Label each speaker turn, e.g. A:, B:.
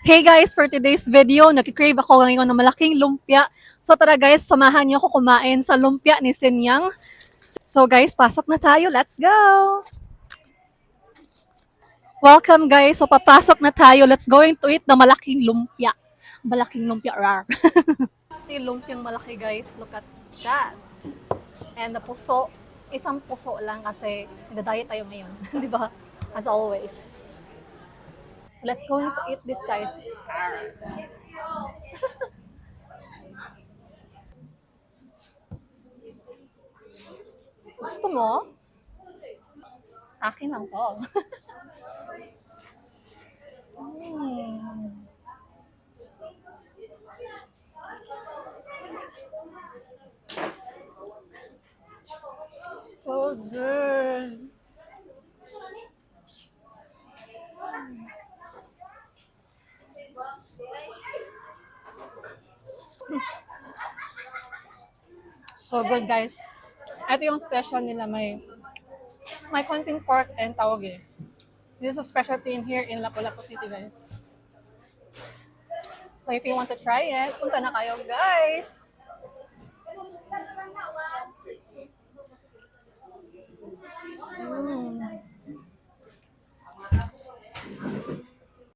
A: Hey guys, for today's video, nagkikrave ako ngayon ng malaking lumpia. So tara guys, samahan niyo ako kumain sa lumpia ni Sinyang. So guys, pasok na tayo. Let's go! Welcome guys. So papasok na tayo. Let's going to eat the malaking lumpia. Malaking lumpia, rar. Si lumpiang malaki guys. Look at that. And the puso, isang puso lang kasi nagda-diet tayo ngayon. Di ba? As always. So let's go to eat this guys. Gusto mo? Akin lang to. Mm. So good. So good guys. Ito yung special nila. May konting pork and tawag eh. This is a specialty in here in Lapu-Lapu City guys. So if you want to try it, punta na kayo guys.